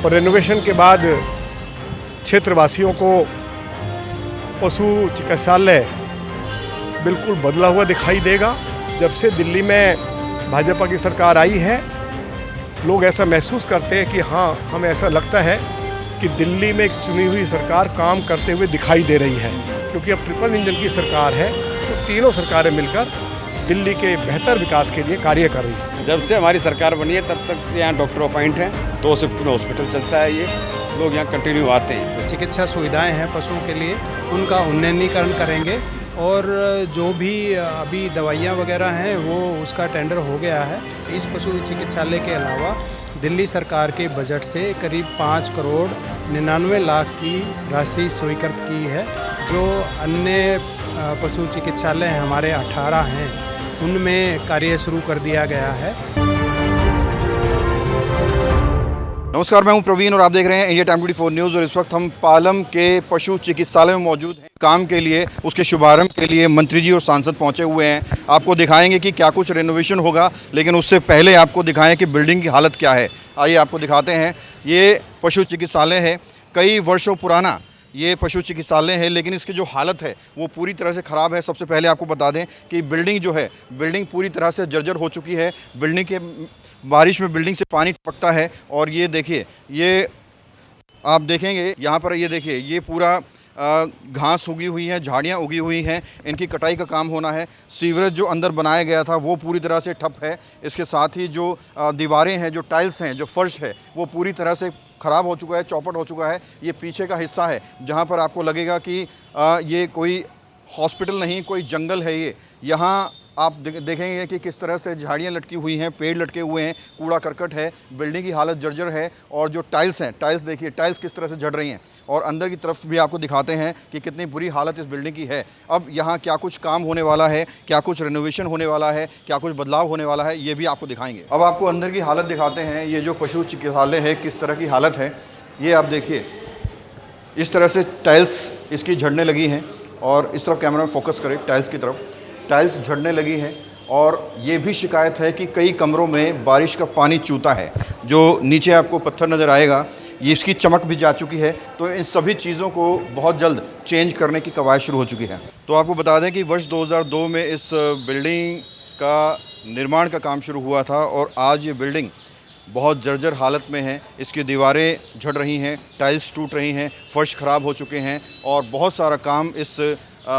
और रेनोवेशन के बाद क्षेत्रवासियों को पशु चिकित्सालय बिल्कुल बदला हुआ दिखाई देगा। जब से दिल्ली में भाजपा की सरकार आई है, लोग ऐसा महसूस करते हैं कि हाँ, हमें ऐसा लगता है कि दिल्ली में एक चुनी हुई सरकार काम करते हुए दिखाई दे रही है, क्योंकि अब ट्रिपल इंजन की सरकार है। तो तीनों सरकारें मिलकर दिल्ली के बेहतर विकास के लिए कार्य कर रही है। जब से हमारी सरकार बनी है तब तक यहाँ डॉक्टर अपॉइंट हैं, 2 शिफ्ट में हॉस्पिटल चलता है, ये लोग यहाँ कंटिन्यू आते हैं। चिकित्सा सुविधाएं हैं पशुओं के लिए, उनका उन्नयनीकरण करेंगे और जो भी अभी दवाइयाँ वगैरह हैं वो उसका टेंडर हो गया है। इस पशु चिकित्सालय के अलावा दिल्ली सरकार के बजट से करीब 5 करोड़ 99 लाख की राशि स्वीकृत की है। जो अन्य पशु चिकित्सालय हमारे 18 हैं, उनमें कार्य शुरू कर दिया गया है। नमस्कार, मैं हूं प्रवीण और आप देख रहे हैं इंडिया टाइम 24 न्यूज़। और इस वक्त हम पालम के पशु चिकित्सालय में मौजूद हैं। काम के लिए, उसके शुभारंभ के लिए मंत्री जी और सांसद पहुंचे हुए हैं। आपको दिखाएंगे कि क्या कुछ रेनोवेशन होगा, लेकिन उससे पहले आपको दिखाएं कि बिल्डिंग की हालत क्या है। आइए आपको दिखाते हैं। ये पशु चिकित्सालय है, कई वर्षों पुराना ये पशु चिकित्सालय है, लेकिन इसकी जो हालत है वो पूरी तरह से ख़राब है। सबसे पहले आपको बता दें कि बिल्डिंग जो है, बिल्डिंग पूरी तरह से जर्जर हो चुकी है। बिल्डिंग के बारिश में बिल्डिंग से पानी टपकता है। और ये देखिए, ये आप देखेंगे यहाँ पर, ये देखिए, ये पूरा घास उगी हुई है, झाड़ियाँ उगी हुई हैं, इनकी कटाई का काम होना है। सीवरेज जो अंदर बनाया गया था वो पूरी तरह से ठप है। इसके साथ ही जो दीवारें हैं, जो टाइल्स हैं, जो फर्श है, वो पूरी तरह से ख़राब हो चुका है, चौपट हो चुका है। ये पीछे का हिस्सा है जहाँ पर आपको लगेगा कि ये कोई हॉस्पिटल नहीं, कोई जंगल है। ये यहाँ आप देखेंगे कि किस तरह से झाड़ियाँ लटकी हुई हैं, पेड़ लटके हुए हैं, कूड़ा करकट है, बिल्डिंग की हालत जर्जर है। और जो टाइल्स हैं, टाइल्स देखिए, टाइल्स किस तरह से झड़ रही हैं। और अंदर की तरफ भी आपको दिखाते हैं कि कितनी बुरी हालत इस बिल्डिंग की है। अब यहाँ क्या कुछ काम होने वाला है, क्या कुछ रेनोवेशन होने वाला है, क्या कुछ बदलाव होने वाला है, ये भी आपको दिखाएंगे। अब आपको अंदर की हालत दिखाते हैं। ये जो पशु चिकित्सालय है, किस तरह की हालत है, ये आप देखिए। इस तरह से टाइल्स इसकी झड़ने लगी हैं। और इस तरफ कैमरा में फोकस करें, टाइल्स की तरफ, टाइल्स झड़ने लगी हैं। और ये भी शिकायत है कि कई कमरों में बारिश का पानी चूता है। जो नीचे आपको पत्थर नज़र आएगा, ये इसकी चमक भी जा चुकी है। तो इन सभी चीज़ों को बहुत जल्द चेंज करने की कवायद शुरू हो चुकी है। तो आपको बता दें कि वर्ष 2002 में इस बिल्डिंग का निर्माण का काम शुरू हुआ था और आज ये बिल्डिंग बहुत जर्जर हालत में है। इसकी दीवारें झड़ रही हैं, टाइल्स टूट रही हैं, फर्श ख़राब हो चुके हैं और बहुत सारा काम इस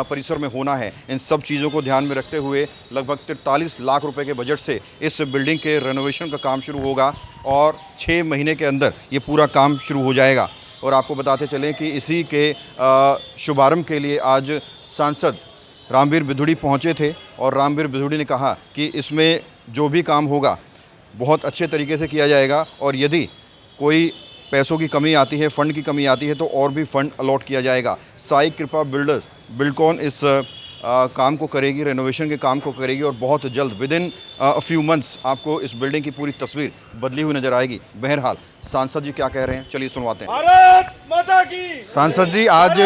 परिसर में होना है। इन सब चीज़ों को ध्यान में रखते हुए लगभग 43 लाख रुपए के बजट से इस बिल्डिंग के रेनोवेशन का काम शुरू होगा और 6 महीने के अंदर ये पूरा काम शुरू हो जाएगा। और आपको बताते चलें कि इसी के शुभारंभ के लिए आज सांसद रामवीर बिधूड़ी पहुँचे थे और रामवीर बिधूड़ी ने कहा कि इसमें जो भी काम होगा बहुत अच्छे तरीके से किया जाएगा। और यदि कोई पैसों की कमी आती है, फ़ंड की कमी आती है, तो और भी फ़ंड अलॉट किया जाएगा। साई कृपा बिल्डर्स, बिल्डकॉन इस काम को करेगी, रेनोवेशन के काम को करेगी और बहुत जल्द विदिन अ फ्यू मंथ्स आपको इस बिल्डिंग की पूरी तस्वीर बदली हुई नज़र आएगी। बहरहाल सांसद जी क्या कह रहे हैं, चलिए सुनवाते हैं। भारत माता की। सांसद जी, आज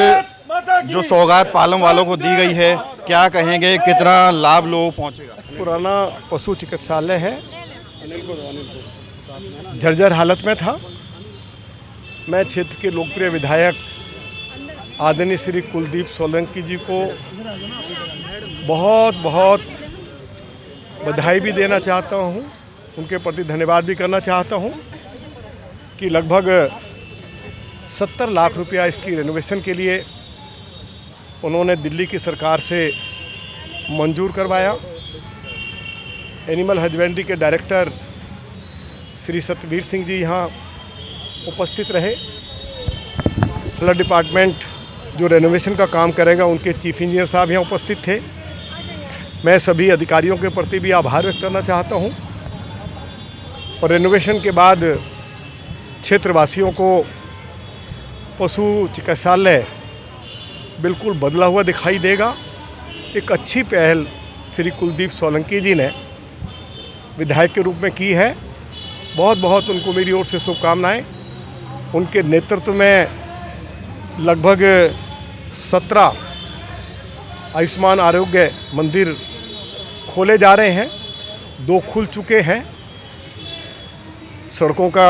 जो सौगात पालम वालों को दी गई है, क्या कहेंगे, कितना लाभ लोग पहुँचेगा? पुराना पशु चिकित्सालय है, जर्जर हालत में था। मैं क्षेत्र के लोकप्रिय विधायक आदरणीय श्री कुलदीप सोलंकी जी को बहुत बहुत बधाई भी देना चाहता हूं, उनके प्रति धन्यवाद भी करना चाहता हूं कि लगभग 70 लाख रुपया इसकी रेनोवेशन के लिए उन्होंने दिल्ली की सरकार से मंजूर करवाया। एनिमल हस्बेंड्री के डायरेक्टर श्री सतवीर सिंह जी यहाँ उपस्थित रहे। फ्लड डिपार्टमेंट जो रेनोवेशन का काम करेगा, उनके चीफ इंजीनियर साहब यहाँ उपस्थित थे। मैं सभी अधिकारियों के प्रति भी आभार व्यक्त करना चाहता हूँ। और रेनोवेशन के बाद क्षेत्रवासियों को पशु चिकित्सालय बिल्कुल बदला हुआ दिखाई देगा। एक अच्छी पहल श्री कुलदीप सोलंकी जी ने विधायक के रूप में की है। बहुत बहुत उनको मेरी ओर से शुभकामनाएं। उनके नेतृत्व में लगभग 17 आयुष्मान आरोग्य मंदिर खोले जा रहे हैं। 2 खुल चुके हैं। सड़कों का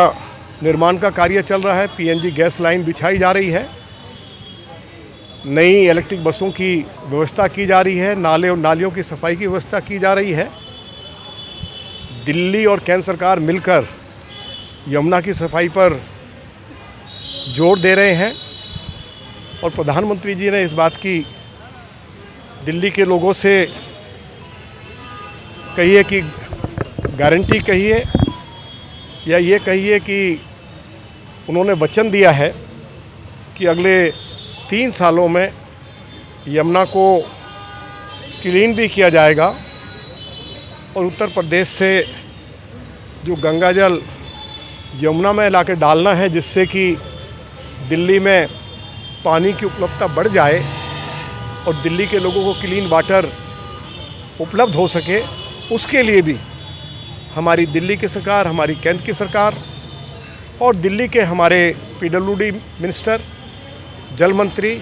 निर्माण का कार्य चल रहा है, पीएनजी गैस लाइन बिछाई जा रही है, नई इलेक्ट्रिक बसों की व्यवस्था की जा रही है, नाले और नालियों की सफाई की व्यवस्था की जा रही है। दिल्ली और केंद्र सरकार मिलकर यमुना की सफाई पर जोर दे रहे हैं और प्रधानमंत्री जी ने इस बात की दिल्ली के लोगों से कहिए कि गारंटी कहिए या ये कहिए कि उन्होंने वचन दिया है कि अगले 3 सालों में यमुना को क्लीन भी किया जाएगा और उत्तर प्रदेश से जो गंगा जल यमुना में लाकर डालना है, जिससे कि दिल्ली में पानी की उपलब्धता बढ़ जाए और दिल्ली के लोगों को क्लीन वाटर उपलब्ध हो सके, उसके लिए भी हमारी दिल्ली की सरकार, हमारी केंद्र की सरकार और दिल्ली के हमारे पीडब्ल्यूडी मिनिस्टर, जल मंत्री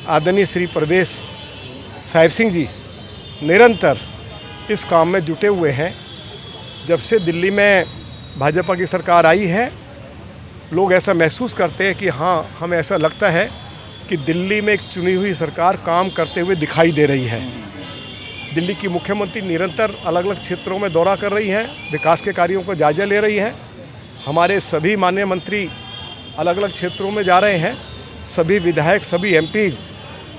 आदरणीय श्री परवेश साहिब सिंह जी निरंतर इस काम में जुटे हुए हैं। जब से दिल्ली में भाजपा की सरकार आई है, लोग ऐसा महसूस करते हैं कि हाँ, हमें ऐसा लगता है कि दिल्ली में एक चुनी हुई सरकार काम करते हुए दिखाई दे रही है। दिल्ली की मुख्यमंत्री निरंतर अलग अलग क्षेत्रों में दौरा कर रही हैं, विकास के कार्यों को जायजा ले रही हैं। हमारे सभी माननीय मंत्री अलग अलग क्षेत्रों में जा रहे हैं। सभी विधायक, सभी एमपीज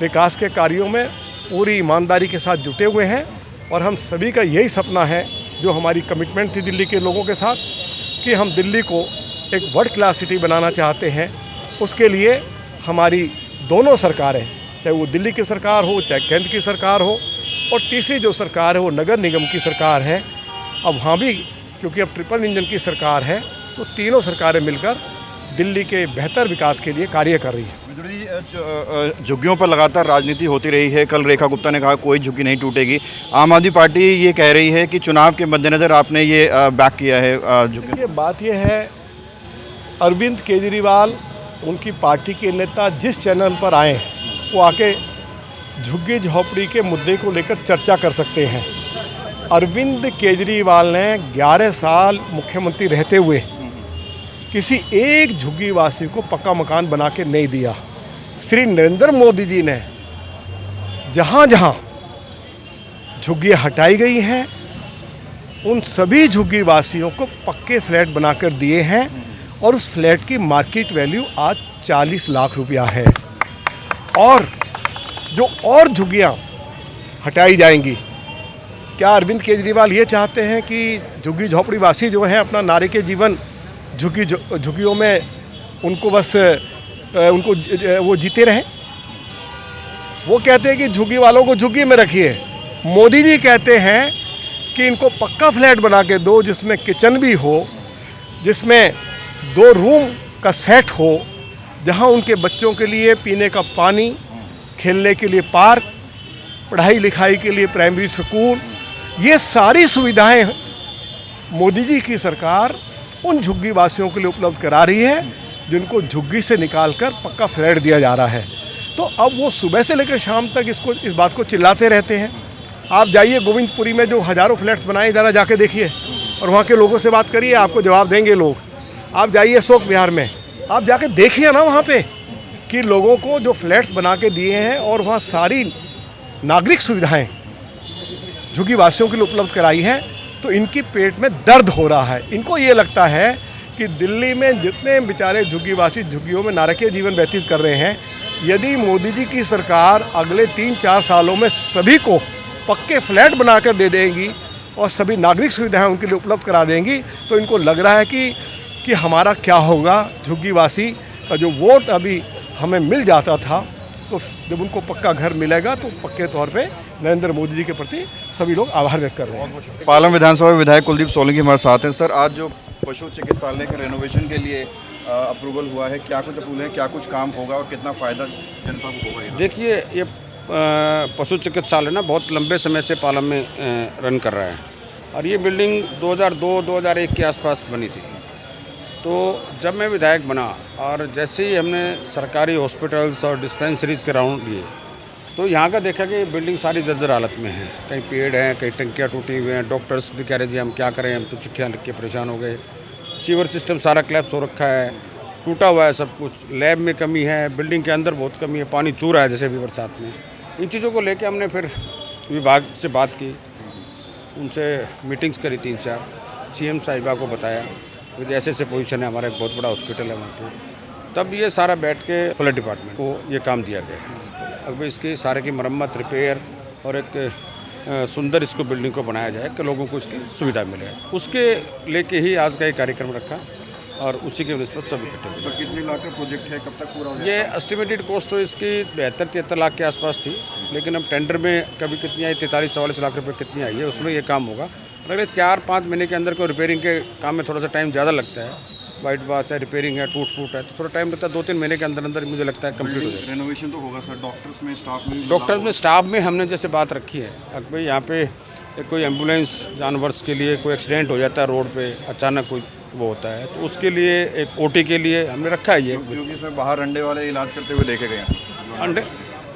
विकास के कार्यों में पूरी ईमानदारी के साथ जुटे हुए हैं और हम सभी का यही सपना है, जो हमारी कमिटमेंट थी दिल्ली के लोगों के साथ, कि हम दिल्ली को एक वर्ल्ड क्लास सिटी बनाना चाहते हैं। उसके लिए हमारी दोनों सरकारें, चाहे वो दिल्ली की सरकार हो, चाहे केंद्र की सरकार हो, और तीसरी जो सरकार है वो नगर निगम की सरकार है। अब वहाँ भी क्योंकि अब ट्रिपल इंजन की सरकार है, तो तीनों सरकारें मिलकर दिल्ली के बेहतर विकास के लिए कार्य कर रही है। झुग्गियों पर लगातार राजनीति होती रही है। कल रेखा गुप्ता ने कहा कोई झुग्गी नहीं टूटेगी। आम आदमी पार्टी ये कह रही है कि चुनाव के मद्देनज़र आपने ये बैक किया है झुग्गी। ये बात ये है, अरविंद केजरीवाल उनकी पार्टी के नेता जिस चैनल पर आए, वो आके झुग्गी झोपड़ी के मुद्दे को लेकर चर्चा कर सकते हैं। अरविंद केजरीवाल ने 11 साल मुख्यमंत्री रहते हुए किसी एक झुग्गीवासी को पक्का मकान बना के नहीं दिया। श्री नरेंद्र मोदी जी ने जहाँ जहाँ झुग्गियाँ हटाई गई हैं, उन सभी झुग्गीवासियों को पक्के फ्लैट बनाकर दिए हैं और उस फ्लैट की मार्केट वैल्यू आज 40 लाख रुपया है। और जो और झुग्गियाँ हटाई जाएंगी, क्या अरविंद केजरीवाल ये चाहते हैं कि झुग्गी झोपड़ी वासी जो हैं अपना नारे के जीवन झुग्गियों में उनको बस उनको वो जीते रहें? वो कहते हैं कि झुग्गी वालों को झुग्गी में रखिए। मोदी जी कहते हैं कि इनको पक्का फ्लैट बना के दो, जिसमें किचन भी हो, जिसमें 2 रूम का सेट हो, जहां उनके बच्चों के लिए पीने का पानी, खेलने के लिए पार्क, पढ़ाई लिखाई के लिए प्राइमरी स्कूल, ये सारी सुविधाएं मोदी जी की सरकार उन झुग्गी वासियों के लिए उपलब्ध करा रही है, जिनको झुग्गी से निकालकर पक्का फ्लैट दिया जा रहा है। तो अब वो सुबह से लेकर शाम तक इस बात को चिल्लाते रहते हैं। आप जाइए गोविंदपुरी में जो हज़ारों फ्लैट्स बनाए जा रहा, जाके देखिए और वहाँ के लोगों से बात करिए, आपको जवाब देंगे लोग। आप जाइए अशोक विहार में, आप जाके देखिए ना वहाँ पे कि लोगों को जो फ्लैट्स बना के दिए हैं और वहाँ सारी नागरिक सुविधाएं झुग्गी वासियों के लिए उपलब्ध कराई हैं, तो इनकी पेट में दर्द हो रहा है। इनको ये लगता है कि दिल्ली में जितने बेचारे झुग्गीवासी झुग्गियों में नारकीय जीवन व्यतीत कर रहे हैं, यदि मोदी जी की सरकार अगले 3-4 सालों में सभी को पक्के फ्लैट बनाकर दे देंगी और सभी नागरिक सुविधाएं उनके लिए उपलब्ध करा देंगी, तो इनको लग रहा है कि हमारा क्या होगा। झुग्गीवासी का जो वोट अभी हमें मिल जाता था, तो जब उनको पक्का घर मिलेगा तो पक्के तौर पे नरेंद्र मोदी जी के प्रति सभी लोग आभार व्यक्त कर रहे हैं। पालम विधानसभा विधायक कुलदीप सोलंकी हमारे साथ हैं। सर, आज जो पशु चिकित्सालय के रेनोवेशन के लिए अप्रूवल हुआ है, क्या कुछ अप्रूवल है, क्या कुछ काम होगा और कितना फ़ायदा जनता को होगा? देखिए, ये पशु चिकित्सालय ना बहुत लंबे समय से पालम में रन कर रहा है और ये बिल्डिंग 2002-2001 के आसपास बनी थी। तो जब मैं विधायक बना और जैसे ही हमने सरकारी हॉस्पिटल्स और डिस्पेंसरीज के राउंड लिए, तो यहाँ का देखा कि बिल्डिंग सारी जर्जर हालत में है। कहीं पेड़ हैं, कहीं टंकियाँ टूटी हुई हैं। डॉक्टर्स भी कह रहे जी हम क्या करें, हम तो चिट्ठियाँ लिख के परेशान हो गए। सीवर सिस्टम सारा क्लैप्स हो रखा है, टूटा हुआ है सब कुछ, लैब में कमी है, बिल्डिंग के अंदर बहुत कमी है, पानी चू रहा है जैसे भी बरसात में। इन चीज़ों को लेके हमने फिर विभाग से बात की, उनसे मीटिंग्स करी 3-4, सीएम साहिबा को बताया कि ऐसे पोजीशन है, हमारा एक बहुत बड़ा हॉस्पिटल है वहाँ पे। तब ये सारा बैठ के फ्लड डिपार्टमेंट को ये काम दिया गया है। अब इसके सारे की मरम्मत, रिपेयर और एक सुंदर इसको बिल्डिंग को बनाया जाए कि लोगों को इसकी सुविधा मिले। उसके लेके ही आज का ये कार्यक्रम रखा और उसी के निस्बत सब इकट्ठे हुए। सर कितने लाख का प्रोजेक्ट है, कब तक पूरा हो जाएगा? ये एस्टिमेटेड कॉस्ट तो इसकी 72-73 लाख के आसपास थी, लेकिन अब टेंडर में कभी कितनी आई, 43-44 लाख रुपए कितनी आई है, उसमें ये काम होगा। अगले 4-5 महीने के अंदर कोई रिपेयरिंग के काम में थोड़ा सा टाइम ज़्यादा लगता है, वाइट बात है, रिपेयरिंग है, टूट फूट है, तो थोड़ा टाइम लगता है। 2-3 महीने के अंदर अंदर मुझे लगता है कंप्लीट हो जाएगा। रेनोवेशन तो होगा सर, डॉक्टर्स में, स्टाफ में? डॉक्टर्स में, स्टाफ में हमने जैसे बात रखी है, अब भाई यहाँ पे कोई एम्बुलेंस जानवर्स के लिए कोई एक्सीडेंट हो जाता है रोड पे, अचानक कोई वो होता है, तो उसके लिए एक ओटी के लिए हमने रखा है ये। क्योंकि इसमें बाहर अंडे वाले इलाज करते हुए देखे गए हैं।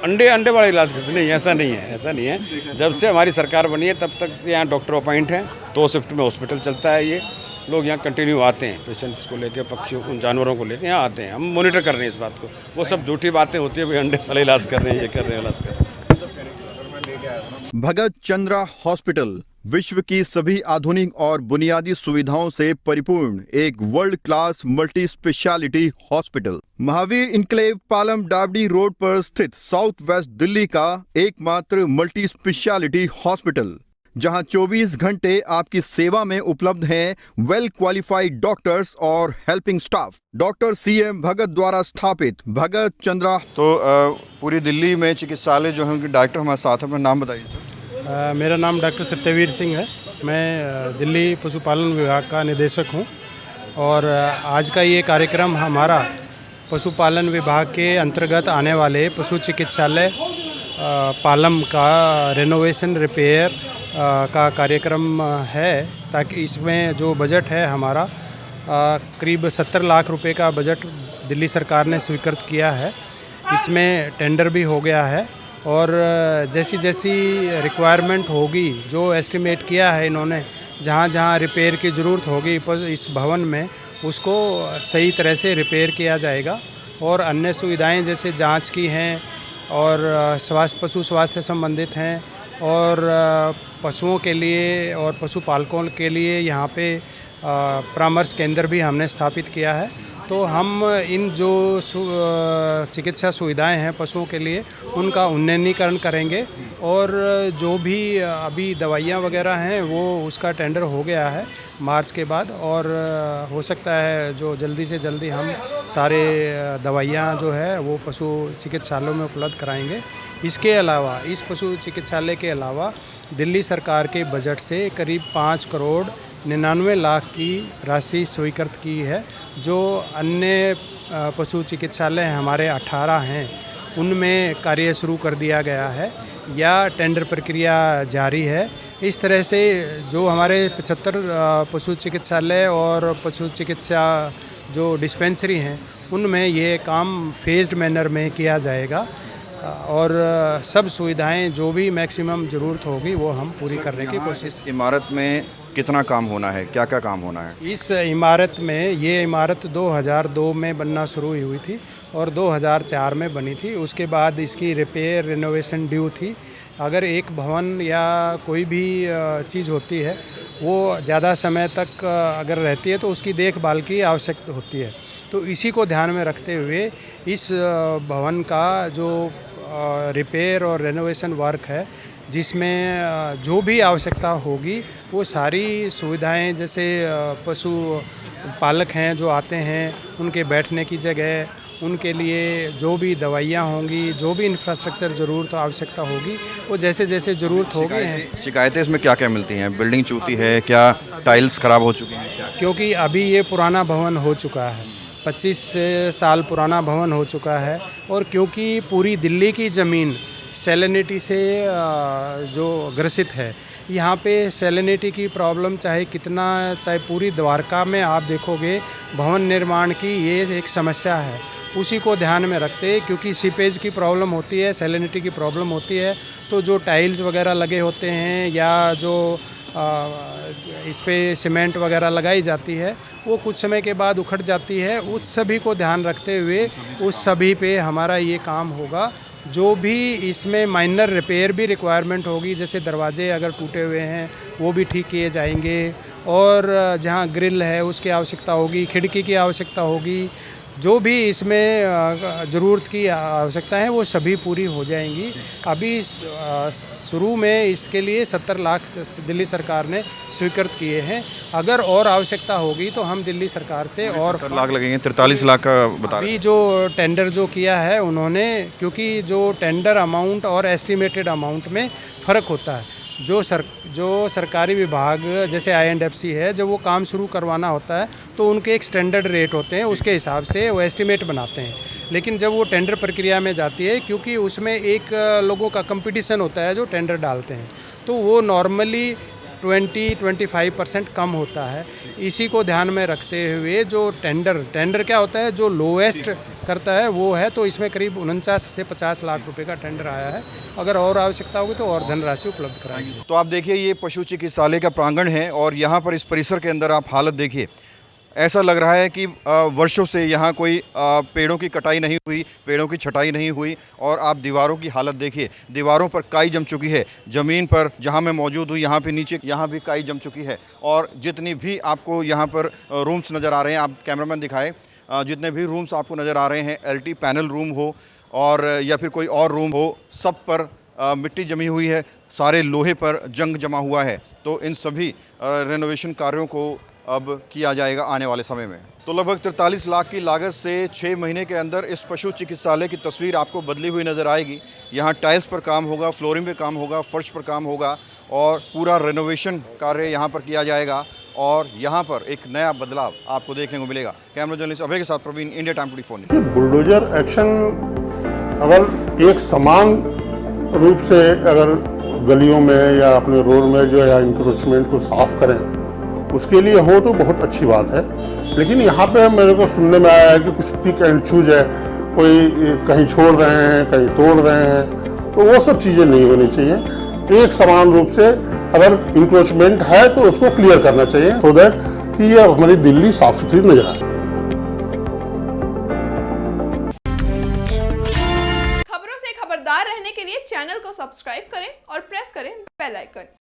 अंडे वाला इलाज करते नहीं, ऐसा नहीं है। जब से हमारी सरकार बनी है तब तक यहाँ डॉक्टर अपॉइंट हैं, 2 शिफ्ट में हॉस्पिटल चलता है। ये लोग यहाँ कंटिन्यू आते हैं, पेशेंट्स को लेकर, पक्षियों, उन जानवरों को लेकर यहाँ आते हैं। हम मॉनिटर कर रहे हैं इस बात को। वो सब झूठी बातें होती है, भाई अंडे वाला इलाज कर रहे हैं, ये कर रहे हैं, इलाज कर रहे हैं। भगत चंद्रा हॉस्पिटल विश्व की सभी आधुनिक और बुनियादी सुविधाओं से परिपूर्ण एक world class multi speciality hospital Mahavir enclave Palam डावडी रोड पर स्थित साउथ वेस्ट दिल्ली का एकमात्र मल्टी स्पेशलिटी हॉस्पिटल, जहां 24 घंटे आपकी सेवा में उपलब्ध हैं वेल क्वालिफाइड डॉक्टर्स और हेल्पिंग स्टाफ। डॉक्टर CM भगत द्वारा स्थापित भगत चंद्रा। तो पूरी दिल्ली में चिकित्सालय जो है उनके डॉक्टर हमारे साथ हैं, अपना नाम बताइए सर। मेरा नाम डॉक्टर सत्यवीर सिंह है। मैं दिल्ली पशुपालन विभाग का निदेशक हूं और आज का ये कार्यक्रम हमारा पशुपालन विभाग के अंतर्गत आने वाले पशु चिकित्सालय पालम का रेनोवेशन रिपेयर का कार्यक्रम है, ताकि इसमें जो बजट है हमारा करीब 70 लाख रुपए का बजट दिल्ली सरकार ने स्वीकृत किया है। इसमें टेंडर भी हो गया है और जैसी जैसी रिक्वायरमेंट होगी, जो एस्टिमेट किया है इन्होंने, जहाँ जहाँ रिपेयर की ज़रूरत होगी इस भवन में, उसको सही तरह से रिपेयर किया जाएगा। और अन्य सुविधाएं जैसे जांच की हैं और पशु स्वास्थ्य संबंधित हैं और पशुओं के लिए और पशुपालकों के लिए यहाँ पे परामर्श केंद्र भी हमने स्थापित किया है। तो हम इन जो चिकित्सा सुविधाएं हैं पशुओं के लिए, उनका उन्नयनीकरण करेंगे और जो भी अभी दवाइयाँ वगैरह हैं वो उसका टेंडर हो गया है मार्च के बाद, और हो सकता है जो जल्दी से जल्दी हम सारे दवाइयाँ जो है वो पशु चिकित्सालयों में उपलब्ध कराएंगे। इसके अलावा, इस पशु चिकित्सालय के अलावा दिल्ली सरकार के बजट से करीब 5 करोड़ 99 लाख की राशि स्वीकृत की है। जो अन्य पशु चिकित्सालय हमारे 18 हैं उनमें कार्य शुरू कर दिया गया है या टेंडर प्रक्रिया जारी है। इस तरह से जो हमारे 75 पशु चिकित्सालय और पशु चिकित्सा जो डिस्पेंसरी हैं उनमें ये काम फेज्ड मैनर में किया जाएगा और सब सुविधाएं जो भी मैक्सिमम ज़रूरत होगी वो हम पूरी करने की कोशिश। इमारत में कितना काम होना है, क्या क्या काम होना है इस इमारत में? ये इमारत 2002 में बनना शुरू हुई थी और 2004 में बनी थी। उसके बाद इसकी रिपेयर रिनोवेशन ड्यू थी। अगर एक भवन या कोई भी चीज़ होती है वो ज़्यादा समय तक अगर रहती है तो उसकी देखभाल की आवश्यकता होती है। तो इसी को ध्यान में रखते हुए इस भवन का जो रिपेयर और रेनोवेशन वर्क है, जिसमें जो भी आवश्यकता होगी वो सारी सुविधाएं, जैसे पशु पालक हैं जो आते हैं उनके बैठने की जगह, उनके लिए जो भी दवाइयाँ होंगी, जो भी इंफ्रास्ट्रक्चर ज़रूरत आवश्यकता होगी वो जैसे जैसे ज़रूरत होगी। शिकायतें इसमें क्या क्या मिलती हैं? बिल्डिंग चूती है क्या, टाइल्स ख़राब हो चुकी हैं क्या? क्योंकि अभी ये पुराना भवन हो चुका है, 25 साल पुराना भवन हो चुका है और क्योंकि पूरी दिल्ली की ज़मीन सैलिनिटी से जो ग्रसित है, यहाँ पे सैलिनिटी की प्रॉब्लम चाहे पूरी द्वारका में आप देखोगे भवन निर्माण की ये एक समस्या है। उसी को ध्यान में रखते, क्योंकि सीपेज की प्रॉब्लम होती है, सैलिनिटी की प्रॉब्लम होती है, तो जो टाइल्स वगैरह लगे होते हैं या जो इस पे सीमेंट वगैरह लगाई जाती है, वो कुछ समय के बाद उखड़ जाती है। उस सभी को ध्यान रखते हुए उस सभी पे हमारा ये काम होगा। जो भी इसमें माइनर रिपेयर भी रिक्वायरमेंट होगी, जैसे दरवाजे अगर टूटे हुए हैं वो भी ठीक किए जाएंगे, और जहाँ ग्रिल है उसकी आवश्यकता होगी, खिड़की की आवश्यकता होगी, जो भी इसमें ज़रूरत की आवश्यकता है वो सभी पूरी हो जाएंगी। अभी शुरू में इसके लिए 70 लाख दिल्ली सरकार ने स्वीकृत किए हैं। अगर और आवश्यकता होगी तो हम दिल्ली सरकार से और 70 लाख लगेंगे, 43 लाख का बता रहे अभी जो टेंडर जो किया है उन्होंने, क्योंकि जो टेंडर अमाउंट और एस्टिमेटेड अमाउंट में फ़र्क होता है। जो सरकारी विभाग जैसे INDFC है, जब वो काम शुरू करवाना होता है तो उनके एक स्टैंडर्ड रेट होते हैं, उसके हिसाब से वो एस्टिमेट बनाते हैं। लेकिन जब वो टेंडर प्रक्रिया में जाती है, क्योंकि उसमें एक लोगों का कंपटीशन होता है जो टेंडर डालते हैं, तो वो नॉर्मली 20-25% कम होता है। इसी को ध्यान में रखते हुए जो टेंडर क्या होता है, जो लोएस्ट करता है वो है, तो इसमें करीब 49 से 50 लाख रुपए का टेंडर आया है। अगर और आवश्यकता होगी तो और धनराशि उपलब्ध कराएंगे। तो आप देखिए, ये पशु चिकित्सालय का प्रांगण है और यहाँ पर इस परिसर के अंदर आप हालत देखिए, ऐसा लग रहा है कि वर्षों से यहाँ कोई पेड़ों की कटाई नहीं हुई, पेड़ों की छटाई नहीं हुई। और आप दीवारों की हालत देखिए, दीवारों पर काई जम चुकी है। ज़मीन पर जहाँ मैं मौजूद हूँ यहाँ पे नीचे यहाँ भी काई जम चुकी है। और जितनी भी आपको यहाँ पर रूम्स नज़र आ रहे हैं, आप कैमरामैन दिखाएं, जितने भी रूम्स आपको नज़र आ रहे हैं, LT पैनल रूम हो और या फिर कोई और रूम हो, सब पर मिट्टी जमी हुई है, सारे लोहे पर जंग जमा हुआ है। तो इन सभी रेनोवेशन कार्यों को अब किया जाएगा आने वाले समय में। तो लगभग 43 लाख की लागत से 6 महीने के अंदर इस पशु चिकित्सालय की तस्वीर आपको बदली हुई नज़र आएगी। यहाँ टाइल्स पर काम होगा, फ्लोरिंग पे काम होगा, फर्श पर काम होगा और पूरा रेनोवेशन कार्य यहाँ पर किया जाएगा और यहाँ पर एक नया बदलाव आपको देखने को मिलेगा। कैमरा जर्नलिस्ट अभय के साथ Praveen, India time 24 news. Bulldozer action अगर एक समान रूप से अगर गलियों में या अपने रोड में जो है इंक्रोचमेंट को साफ करें, उसके लिए हो तो बहुत अच्छी बात है। लेकिन यहाँ पे मेरे को सुनने में आया है कि कुछ पिक एंड चूज है, कोई कहीं छोड़ रहे हैं, कहीं तोड़ रहे हैं, तो वो सब चीज़ें नहीं होनी चाहिए। एक समान रूप से अगर इंक्रोचमेंट है तो उसको क्लियर करना चाहिए, सो दैट कि ये हमारी दिल्ली साफ सुथरी नजर आए। खबरों से खबरदार रहने के लिए चैनल को सब्सक्राइब करें और प्रेस करें बेल आइकन।